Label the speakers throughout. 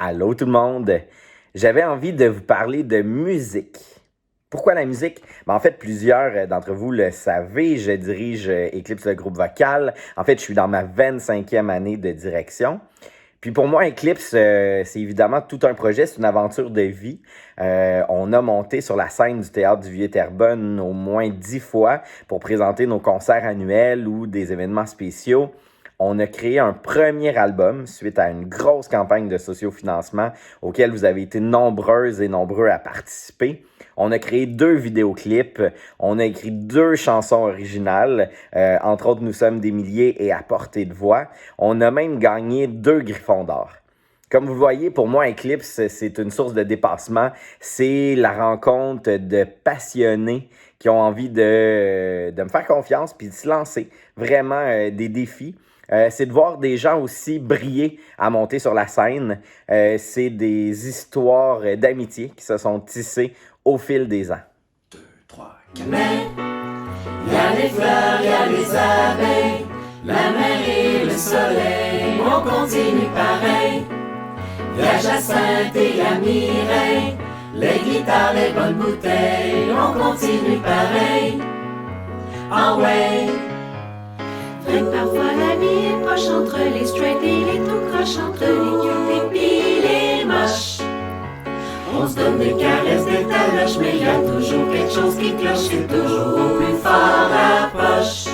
Speaker 1: Allô tout le monde! J'avais envie de vous parler de musique. Pourquoi la musique? En fait, plusieurs d'entre vous le savez, je dirige Eclipse le groupe vocal. En fait, je suis dans ma 25e année de direction. Puis pour moi, Eclipse, c'est évidemment tout un projet, c'est une aventure de vie. On a monté sur la scène du Théâtre du Vieux-Terrebonne au moins 10 fois pour présenter nos concerts annuels ou des événements spéciaux. On a créé un premier album suite à une grosse campagne de sociofinancement auquel vous avez été nombreuses et nombreux à participer. On a créé 2 vidéoclips, on a écrit 2 chansons originales, entre autres Nous sommes des milliers et À portée de voix. On a même gagné 2 Griffons d'or. Comme vous le voyez, pour moi, Eclipse, c'est une source de dépassement. C'est la rencontre de passionnés qui ont envie de me faire confiance puis de se lancer. Vraiment des défis. C'est de voir des gens aussi briller à monter sur la scène. C'est des histoires d'amitié qui se sont tissées au fil des ans.
Speaker 2: 2, 3, 4. Mais il y a les fleurs, il y a les abeilles, la mer et le soleil, on continue pareil. Il y a Jacinthe et il y a Mireille, les guitares, les bonnes bouteilles, on continue pareil. Ah ouais.
Speaker 3: Vrai que parfois la vie est proche entre les straight et les tout croches, entre les cute et puis les moches. On se donne des caresses, des taloches, mais y a toujours quelque chose qui cloche, c'est toujours au plus fort approche.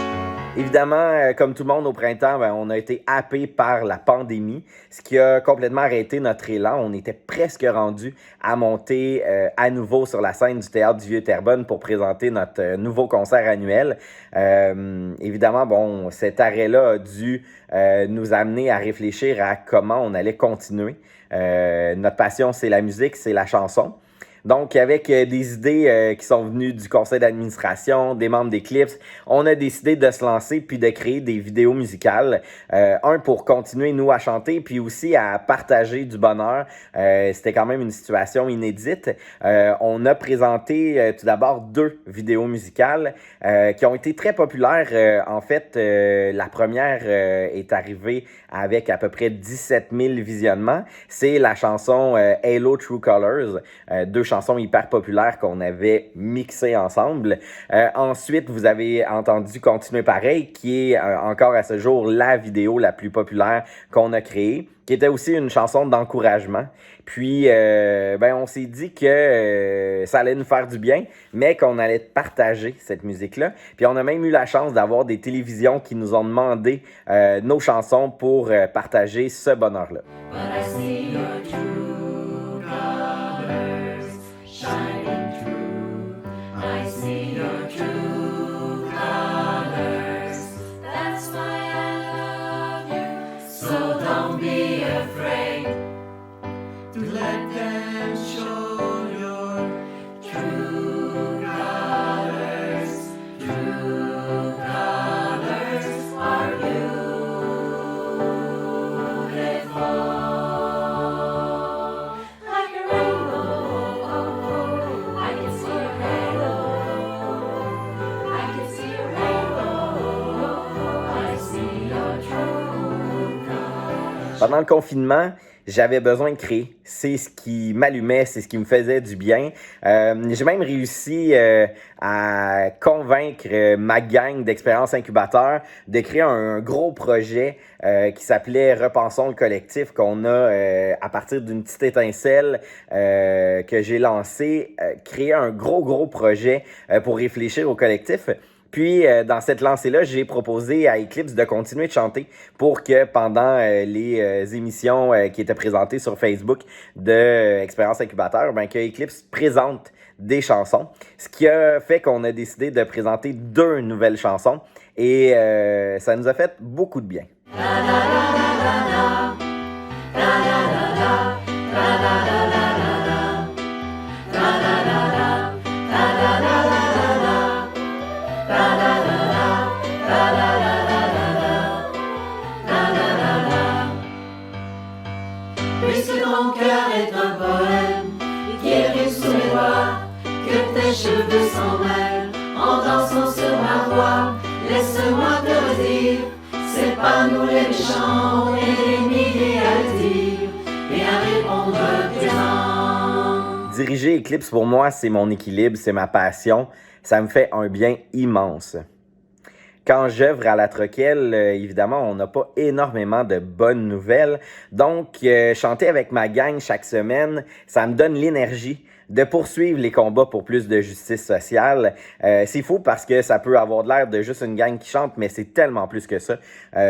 Speaker 1: Évidemment, comme tout le monde au printemps, on a été happé par la pandémie, ce qui a complètement arrêté notre élan. On était presque rendu à monter à nouveau sur la scène du Théâtre du Vieux-Terrebonne pour présenter notre nouveau concert annuel. Évidemment, cet arrêt-là a dû nous amener à réfléchir à comment on allait continuer. Notre passion, c'est la musique, c'est la chanson. Donc, avec des idées qui sont venues du conseil d'administration, des membres d'Eclipse, on a décidé de se lancer puis de créer des vidéos musicales. Un, pour continuer, nous, à chanter, puis aussi à partager du bonheur. C'était quand même une situation inédite. On a présenté tout d'abord 2 vidéos musicales qui ont été très populaires. En fait, la première est arrivée avec à peu près 17 000 visionnements. C'est la chanson Halo True Colors, 2 chansons hyper populaires qu'on avait mixées ensemble. Ensuite, vous avez entendu Continuer pareil, qui est encore à ce jour la vidéo la plus populaire qu'on a créée, qui était aussi une chanson d'encouragement. Puis, on s'est dit que ça allait nous faire du bien, mais qu'on allait partager cette musique-là. Puis, on a même eu la chance d'avoir des télévisions qui nous ont demandé nos chansons pour partager ce bonheur-là.
Speaker 3: But I see your true colors shining through. I see your true colors. That's why I love you. So don't be afraid
Speaker 2: To let them show your
Speaker 3: true colors. True colors are beautiful. Like a rainbow, I can see a halo. I can see a rainbow. I see your true colors.
Speaker 1: Pendant le confinement, j'avais besoin de créer. C'est ce qui m'allumait, c'est ce qui me faisait du bien. J'ai même réussi à convaincre ma gang d'Expérience Incubateur de créer un gros projet qui s'appelait Repensons le collectif, qu'on a à partir d'une petite étincelle que j'ai lancée, créer un gros projet pour réfléchir au collectif. Puis, dans cette lancée-là, j'ai proposé à Eclipse de continuer de chanter pour que pendant les émissions qui étaient présentées sur Facebook de Expérience Incubateur, que Eclipse présente des chansons. Ce qui a fait qu'on a décidé de présenter 2 nouvelles chansons et ça nous a fait beaucoup de bien.
Speaker 3: Puisque ton cœur est un poème qui écrit sous mes doigts, que tes cheveux s'en mêlent en dansant sur ma voix. Laisse-moi te redire, c'est pas nous les méchants et les milliers à le dire. Et à répondre
Speaker 1: Diriger Eclipse, pour moi, c'est mon équilibre, c'est ma passion. Ça me fait un bien immense. Quand j'œuvre à la Troquelle, évidemment, on n'a pas énormément de bonnes nouvelles. Donc, chanter avec ma gang chaque semaine, ça me donne l'énergie de poursuivre les combats pour plus de justice sociale. C'est fou parce que ça peut avoir l'air de juste une gang qui chante, mais c'est tellement plus que ça.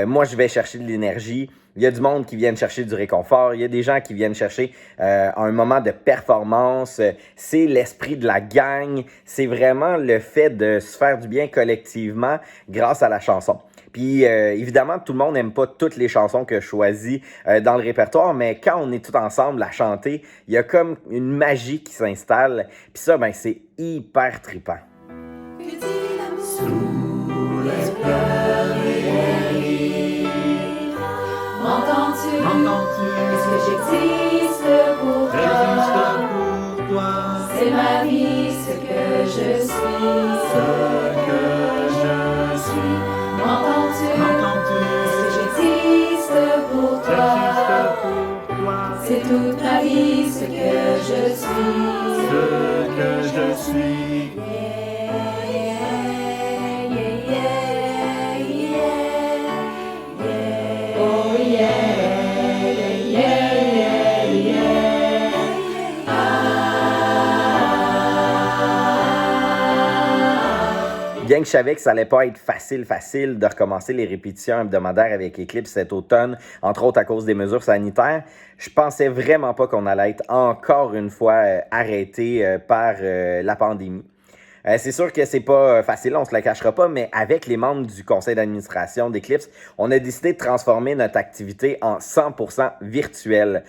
Speaker 1: Moi, je vais chercher de l'énergie. Il y a du monde qui vient chercher du réconfort. Il y a des gens qui viennent chercher un moment de performance. C'est l'esprit de la gang. C'est vraiment le fait de se faire du bien collectivement grâce à la chanson. Puis évidemment, tout le monde n'aime pas toutes les chansons que je choisis dans le répertoire, mais quand on est tous ensemble à chanter, il y a comme une magie qui s'installe. Puis ça, ben, c'est hyper trippant.
Speaker 2: Sous les pleurs et rires, m'entends-tu? Est-ce que j'existe pour toi? C'est ma vie, ce que je suis. M'entends-tu? Est-ce que j'existe pour toi? C'est toute ma vie, ce que je suis.
Speaker 1: Bien que je savais que ça allait pas être facile de recommencer les répétitions hebdomadaires avec Eclipse cet automne, entre autres à cause des mesures sanitaires, je pensais vraiment pas qu'on allait être encore une fois arrêté par la pandémie. C'est sûr que c'est pas facile, on se le cachera pas, mais avec les membres du conseil d'administration d'Eclipse, on a décidé de transformer notre activité en 100% virtuelle.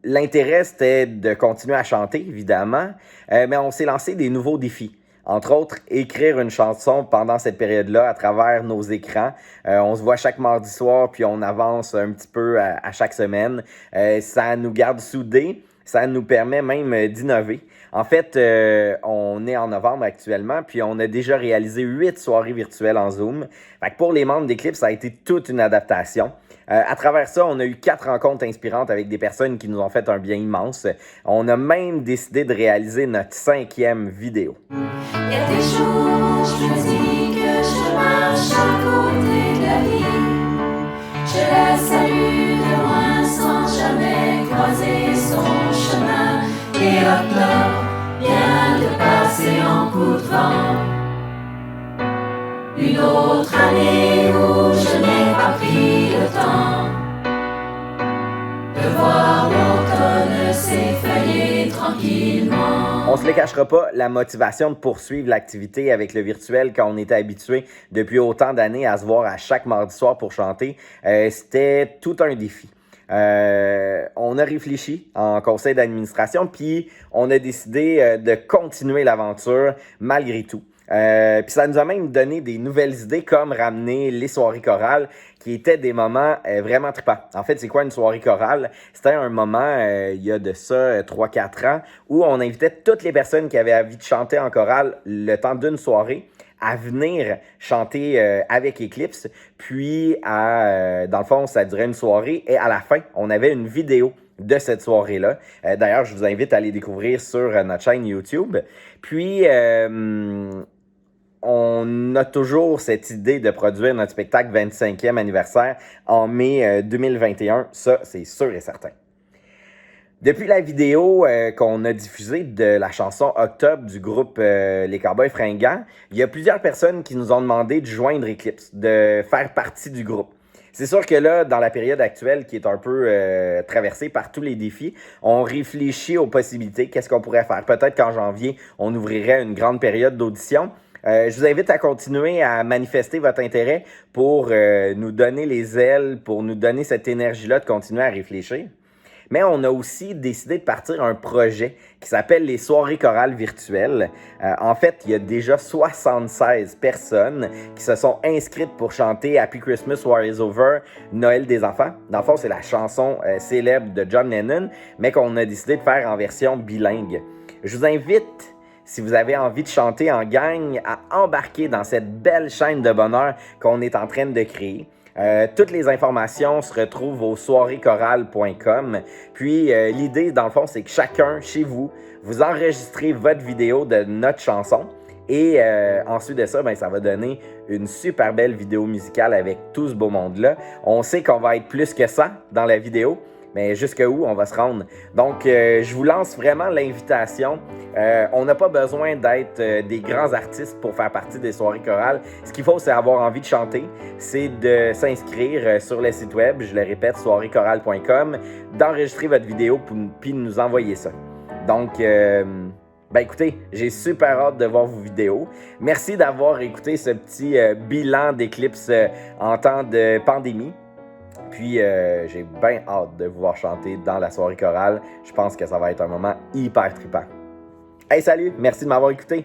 Speaker 1: L'intérêt, c'était de continuer à chanter, évidemment, mais on s'est lancé des nouveaux défis. Entre autres, écrire une chanson pendant cette période-là à travers nos écrans. On se voit chaque mardi soir, puis on avance un petit peu à chaque semaine. Ça nous garde soudés, ça nous permet même d'innover. En fait, on est en novembre actuellement, puis on a déjà réalisé 8 soirées virtuelles en Zoom. Fait que pour les membres d'Eclipse, ça a été toute une adaptation. À travers ça, on a eu 4 rencontres inspirantes avec des personnes qui nous ont fait un bien immense. On a même décidé de réaliser notre 5e vidéo.
Speaker 2: Il y a des jours, je me dis que je marche à côté de la vie. Je la salue de loin sans jamais croiser son chemin. Et octobre vient de passer en coup de vent. Une autre année où je n'ai pas pris le temps de voir l'automne s'effeuiller tranquillement.
Speaker 1: On se le cachera pas, la motivation de poursuivre l'activité avec le virtuel quand on était habitué depuis autant d'années à se voir à chaque mardi soir pour chanter, c'était tout un défi. On a réfléchi en conseil d'administration, puis on a décidé de continuer l'aventure malgré tout. Puis ça nous a même donné des nouvelles idées comme ramener les soirées chorales qui étaient des moments vraiment trippants. En fait, c'est quoi une soirée chorale? C'était un moment, il y a de ça 3-4 ans, où on invitait toutes les personnes qui avaient envie de chanter en chorale le temps d'une soirée à venir chanter avec Eclipse. Puis, dans le fond, ça durait une soirée et à la fin, on avait une vidéo de cette soirée-là. D'ailleurs, je vous invite à aller découvrir sur notre chaîne YouTube. Puis, on a toujours cette idée de produire notre spectacle 25e anniversaire en mai 2021. Ça, c'est sûr et certain. Depuis la vidéo qu'on a diffusée de la chanson Octobre du groupe Les Cowboys Fringants, il y a plusieurs personnes qui nous ont demandé de joindre Eclipse, de faire partie du groupe. C'est sûr que là, dans la période actuelle qui est un peu traversée par tous les défis, on réfléchit aux possibilités. Qu'est-ce qu'on pourrait faire? Peut-être qu'en janvier, on ouvrirait une grande période d'audition. Je vous invite à continuer à manifester votre intérêt pour nous donner les ailes, pour nous donner cette énergie-là de continuer à réfléchir. Mais on a aussi décidé de partir un projet qui s'appelle les soirées chorales virtuelles. En fait, il y a déjà 76 personnes qui se sont inscrites pour chanter Happy Christmas, War is Over, Noël des enfants. Dans le fond, c'est la chanson célèbre de John Lennon, mais qu'on a décidé de faire en version bilingue. Je vous invite, si vous avez envie de chanter en gang, à embarquer dans cette belle chaîne de bonheur qu'on est en train de créer. Toutes les informations se retrouvent au soireeschorale.com. Puis l'idée, dans le fond, c'est que chacun, chez vous, vous enregistrez votre vidéo de notre chanson. Et ensuite de ça, ben, ça va donner une super belle vidéo musicale avec tout ce beau monde-là. On sait qu'on va être plus que ça dans la vidéo, mais jusqu'où on va se rendre. Donc, je vous lance vraiment l'invitation. On n'a pas besoin d'être des grands artistes pour faire partie des soirées chorales. Ce qu'il faut, c'est avoir envie de chanter. C'est de s'inscrire sur le site web, je le répète, soireeschorale.com, d'enregistrer votre vidéo puis de nous envoyer ça. Donc, ben écoutez, j'ai super hâte de voir vos vidéos. Merci d'avoir écouté ce petit bilan d'Eclipse en temps de pandémie. Puis j'ai bien hâte de vous voir chanter dans la soirée chorale. Je pense que ça va être un moment hyper trippant. Hey, salut! Merci de m'avoir écouté.